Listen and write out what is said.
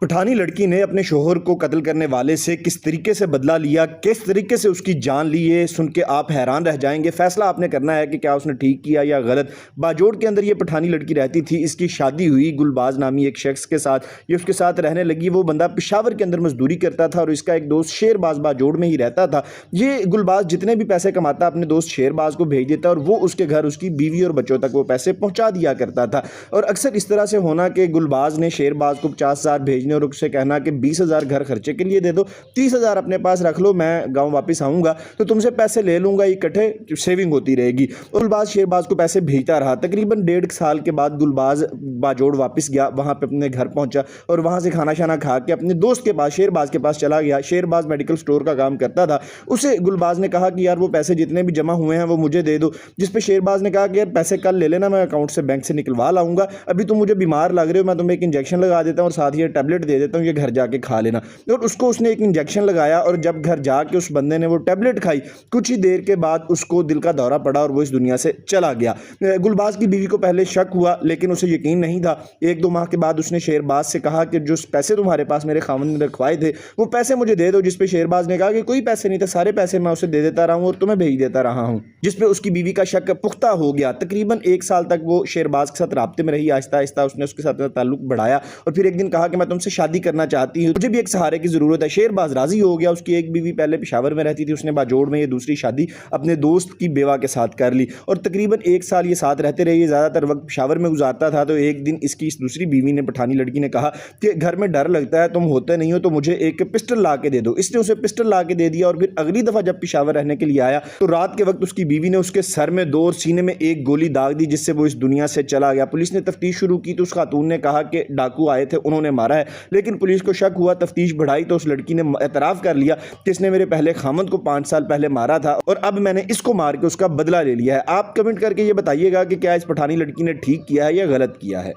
पठानी लड़की ने अपने शोहर को कत्ल करने वाले से किस तरीके से बदला लिया, किस तरीके से उसकी जान ली, ये सुन के आप हैरान रह जाएंगे। फैसला आपने करना है कि क्या उसने ठीक किया या गलत। बाजोड़ के अंदर ये पठानी लड़की रहती थी, इसकी शादी हुई गुलबाज नामी एक शख्स के साथ। ये उसके साथ रहने लगी। वो बंदा पेशावर के अंदर मजदूरी करता था और इसका एक दोस्त शेरबाज बाजोड़ में ही रहता था। ये गुलबाज जितने भी पैसे कमाता अपने दोस्त शेरबाज को भेज देता और वो उसके घर उसकी बीवी और बच्चों तक वो पैसे पहुँचा दिया करता था। और अक्सर इस तरह से होना कि गुलबाज ने शेरबाज को 50,000 भेजने और उससे कहना कि 20,000 घर खर्चे के लिए दे दो, 30,000 अपने पास रख लो, मैं गांव वापस आऊँगा तो तुमसे पैसे ले लूँगा, इकट्ठे सेविंग होती रहेगी। गुलबाज शेरबाज को पैसे भेजता रहा। तकरीबन 1.5 साल के बाद गुलबाज बाजोड़ वापस गया, वहाँ पे अपने घर पहुँचा और वहाँ से खाना शाना खा के अपने दोस्त के पास शेरबाज के पास चला गया। शेरबाज मेडिकल स्टोर का काम करता था। उसे गुलबाज ने कहा कि यार वो पैसे जितने भी जमा हुए हैं वो मुझे दे दो। जिस पे शेरबाज ने कहा कि यार पैसे कल ले लेना, मैं अकाउंट से बैंक से निकलवा लाऊंगा, अभी तुम मुझे बीमार लग रहे हो, मैं तुम्हें एक इंजेक्शन लगा देता हूँ और साथ ही टैबलेट दे देता हूँ, ये घर जाके खा लेना। और उसको उसने एक इंजेक्शन लगाया और जब घर जाके उस बंदे ने वो टैबलेट खाई, कुछ ही देर के बाद उसको दिल का दौरा पड़ा और वो इस दुनिया से चला गया। गुलबाज की बीवी को पहले शक हुआ लेकिन उसे यकीन नहीं था। 1-2 माह के बाद उसने शेरबाज से कहा कि जो पैसे तुम्हारे पास मेरे खामन ने रखवाए थे वो पैसे मुझे दे दो। जिस पे शेरबाज ने कहा कि कोई पैसे नहीं थे, सारे पैसे मैं उसे दे देता रहा हूँ और तुम्हें भेज देता रहा हूँ। जिस पे उसकी बीवी का शक पुख्ता हो गया। तकरीबन 1 साल तक वो शेरबाज के साथ राब्ते में रही। आहिस्ता आहिस्ता उसने उसके साथ ताल्लुक बढ़ाया और फिर एक दिन कहा कि मैं तुमसे शादी करना चाहती हूँ, मुझे भी एक सहारे की ज़रूरत है। शेरबाज राज़ी हो गया। उसकी एक बीवी पहले पेशावर में रहती थी, उसने बाजोड़ में ये दूसरी शादी अपने दोस्त की बेवा के साथ कर ली और तकरीबन 1 साल ये साथ रहते रहे। ये ज़्यादातर वक्त पेशावर में गुजारता था। तो एक दिन इसकी इस दूसरी बीवी ने, पठानी लड़की ने कहा कि घर में डर लगता है, तुम होते नहीं हो तो मुझे एक पिस्टल ला के दे दो। इसने उसे पिस्टल ला के दे दिया और फिर अगली दफ़ा जब पेशावर रहने के लिए आया तो रात के वक्त उसकी बीवी ने उसके सर में 2 और सीने में 1 गोली दाग दी, जिससे वो इस दुनिया से चला गया। पुलिस ने तफ्तीश शुरू की तो उस खातून ने कहा कि डाकू आए थे, उन्होंने मारा है। लेकिन पुलिस को शक हुआ, तफ्तीश बढ़ाई तो उस लड़की ने एतराफ़ कर लिया कि इसने मेरे पहले खामद को 5 साल पहले मारा था और अब मैंने इसको मार के उसका बदला ले लिया है। आप कमेंट करके ये बताइएगा कि क्या इस पठानी लड़की ने ठीक किया है या गलत किया है।